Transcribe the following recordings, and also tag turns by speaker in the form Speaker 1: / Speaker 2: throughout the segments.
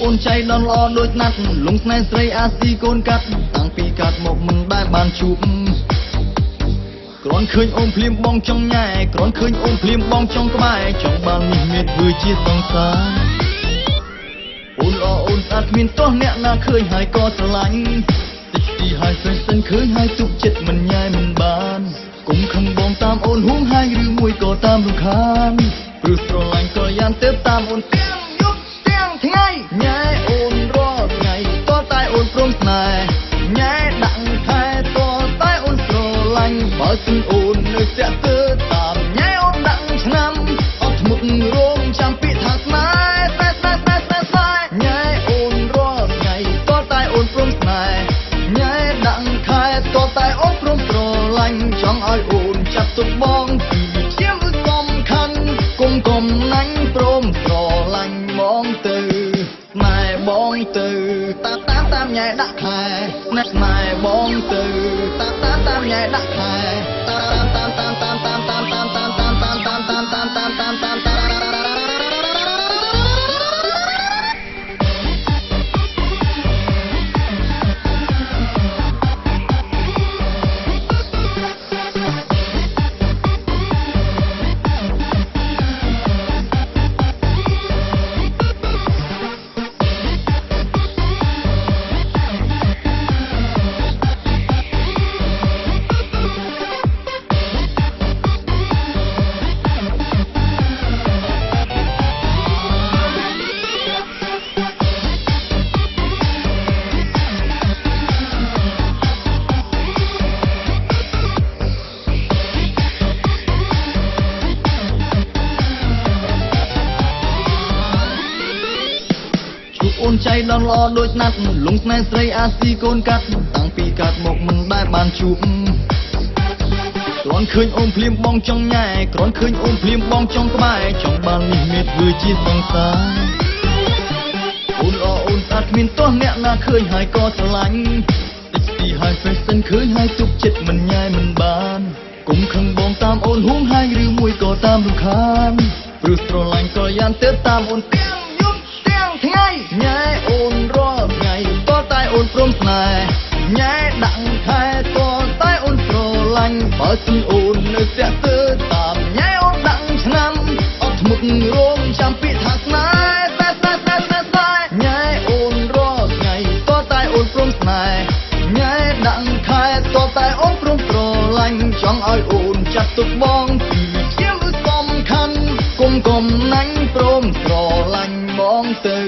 Speaker 1: អូនចៃដល់ល្អដូចណាត់លងស្នេហ៍ស្រីអាស៊ីកូនកាត់តាំងពីកាត់មកមិនដែលបានជួបគ្រាន់ឃើញអូនភ្លាមបងចង់ញ៉ែគ្រាន់ឃើញអូនភ្លាមបងចង់ក្បែរចង់បាននេះមានធ្វើជាសង្សារអូនល្អអូនស្អាតគ្មានទោះអ្នកណាឃើញហើយក៏ស្រឡាញ់តិចទីហើយស្រីសិនឃើញហើយទុកចិត្តមិនញ៉ែមិនបានគុំខឹងបងតាមអូនហួងហើយឬមួយក៏តាមរំខានព្រោះស្រឡាញ់ក៏យ៉ាងទៅតាមអូនទាំងយប់ទាំងថ្ងៃញ៉ែអូនរាល់ថ្ងៃក៏តែអូនព្រមស្នេហ៍ញ៉ែដាក់ខែក៏តែអូនស្រឡាញ់បើសិនអូននៅស្ទាក់ទើតាមញ៉ែអូនដាក់ឆ្នាំអត់ធ្មត់រងចាំពាក្យថាស្នេហ៍តែញ៉ែអូនរាល់ថ្ងៃក៏តែអូនព្រមស្នេហ៍ញ៉ែដាក់ខែក៏តែអូនព្រមស្រឡាញ់ចង់ឲ្យអូនចាប់ទុកបងពីជាមសំខាន់គុំណាញ់ព្រមស្រឡាញ់បងទៅម៉ែបងទៅតាមញ៉ែដាក់ខែណាស់ម៉ែបងទៅតាមញ៉ែដាក់ខែអូនចៃដល់ល្អដូចណាត់លងស្នេហ៍ស្រីអាស៊ីកូនកាត់តាំងពីកាត់មកមិនដែលបានជួបគ្រាន់ឃើញអូនភ្លាមបងចង់ញ៉ែគ្រាន់ឃើញអូនភ្លាមបងចង់ក្បែរចង់បាននេះមានធ្វើជាសង្សារអូនល្អអូនស្អាតគ្មានទោះអ្នកណាឃើញហើយក៏ស្រឡាញ់តិចទីហើយស្រីសិនឃើញហើយទុកចិត្តមិនញ៉ែមិនបានគុំខឹងបងតាមអូនហួងហើយឬមួយក៏តាមរំខានព្រោះស្រឡាញ់ក៏យ៉ាងទៅតាមអូនទាំងយប់ទាំងថ្ងៃញ៉ែអូនរាល់ថ្ងៃក៏តែអូនព្រមស្នេហ៍ញ៉ែដាក់ខែក៏តែអូនស្រឡាញ់បើសិនអូននៅស្ទាក់ទើតាមញ៉ែអូនដាក់ឆ្នាំអត់ធ្មត់រងចាំពាក្យថាស្នេហ៍តែញ៉ែអូនរាល់ថ្ងៃក៏តែអូនព្រមស្នេហ៍ញ៉ែដាក់ខែក៏តែអូនព្រមស្រឡាញ់ចង់ឲ្យអូនចាត់ទុកបងពីជាមសំខាន់គុំណាញ់ព្រមស្រឡាញ់បងទៅ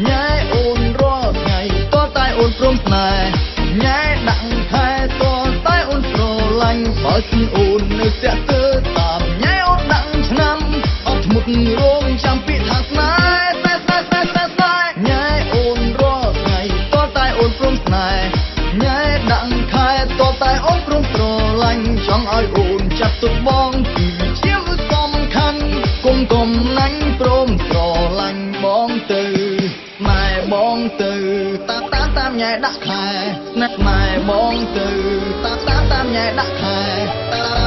Speaker 1: ញ៉ែអូនរាល់ថ្ងៃក៏តែអូនព្រមស្នេហ៍ញ៉ែដាក់ខែក៏តែអូនស្រឡាញ់បើសិនអូននៅស្ទាក់ទើតាមញ៉ែអូនដាក់ឆ្នាំអត់ធ្មត់រងចាំពាក្យថាស្នេហ៍តែញ៉ែអូនរាល់ថ្ងៃក៏តែអូនព្រមស្នេហ៍ញ៉ែដាក់ខែក៏តែអូនព្រមស្រឡាញ់ចង់ឲ្យអូនចាត់ទុកបងពីជាសំខាន់គុំណាញ់ព្រមស្រឡាញ់បងទៅម៉ែបងទៅតាមញ៉ែដាក់ខែណាស់ម៉ែបងទៅតាមញ៉ែដាក់ខែ